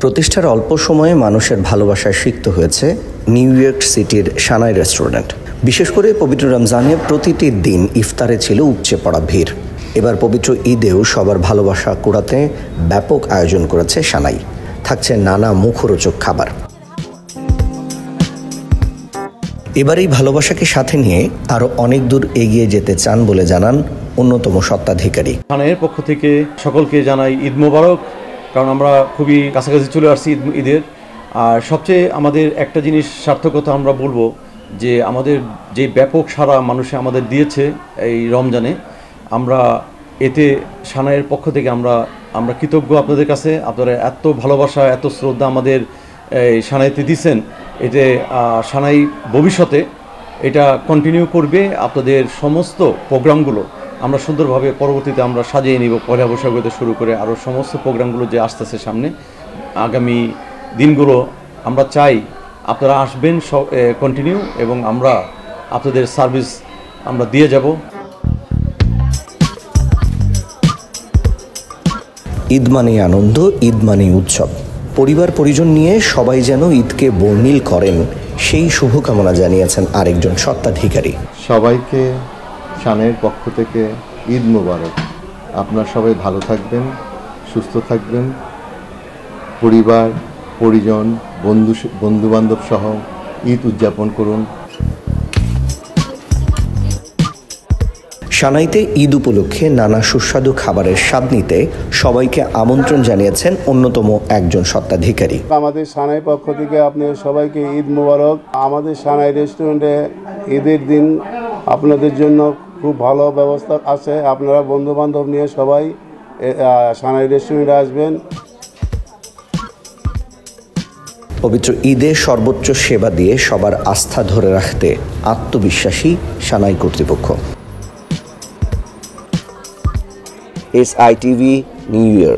প্রতিষ্ঠার অল্প সময়ে মানুষের ভালোবাসায় সিক্ত হয়েছে নিউ ইয়র্ক সিটির সানাই রেস্টুরেন্ট। বিশেষ করে পবিত্র রমজানে প্রতিটি দিন ইফতারে ছিল উপচে পড়া ভিড়। এবার পবিত্র ঈদেও সবার ভালোবাসা কুড়াতে ব্যাপক আয়োজন করেছে সানাই। থাকছে নানা মুখরোচক খাবার। এবার এই ভালোবাসাকে সাথে নিয়ে আরও অনেক দূর এগিয়ে যেতে চান বলে জানান অন্যতম স্বত্বাধিকারী। সানাইয়ের পক্ষ থেকে সকলকে জানাই ঈদ মোবারক, কারণ আমরা খুবই কাছাকাছি চলে আসছি ঈদের। আর সবচেয়ে আমাদের একটা জিনিস সার্থকতা আমরা বলবো যে আমাদের যে ব্যাপক সারা মানুষে আমাদের দিয়েছে এই রমজানে, আমরা এতে সানাইয়ের পক্ষ থেকে আমরা কৃতজ্ঞ আপনাদের কাছে। আপনারা এত ভালোবাসা, এত শ্রদ্ধা আমাদের এই সানাইতে দিচ্ছেন। এতে সানাই ভবিষ্যতে এটা কন্টিনিউ করবে। আপনাদের সমস্ত প্রোগ্রামগুলো আমরা সুন্দরভাবে পরবর্তীতে আমরা সাজিয়ে নিব। পয়লা বৈশাখ হতে শুরু করে আরও সমস্ত প্রোগ্রামগুলো যে আসতেছে সামনে আগামী দিনগুলো, আমরা চাই আপনারা আসবেন কন্টিনিউ, এবং আমরা আপনাদের সার্ভিস আমরা দিয়ে যাব। ঈদ মানেই আনন্দ, ঈদ মানেই উৎসব। পরিবার পরিজন নিয়ে সবাই যেন ঈদকে বর্ণিল করেন, সেই শুভকামনা জানিয়েছেন আরেকজন স্বত্বাধিকারী। সবাইকে সানাইয়ের পক্ষ থেকে ঈদ মোবারক। আপনারা সবাই ভালো থাকবেন, সুস্থ থাকবেন, পরিবার পরিজন বন্ধুবান্ধব সহ ঈদ উদযাপন করুন। সানাইতে ঈদ উপলক্ষে নানা সুস্বাদু খাবারের স্বাদ নিতে সবাইকে আমন্ত্রণ জানিয়েছেন অন্যতম একজন স্বত্বাধিকারী। আমাদের সানাই পক্ষ থেকে আপনাদের সবাইকে ঈদ মোবারক। আমাদের সানাই রেস্টুরেন্টে ঈদের দিন আপনাদের জন্য খুব ভালো ব্যবস্থা আছে। আপনারা বন্ধুবান্ধব নিয়ে সবাই সানাই রেস্টুরেন্টে আসবেন। পবিত্র ঈদে সর্বোচ্চ সেবা দিয়ে সবার আস্থা ধরে রাখতে আত্মবিশ্বাসী সানাই কর্তৃপক্ষ। SITV, New Year।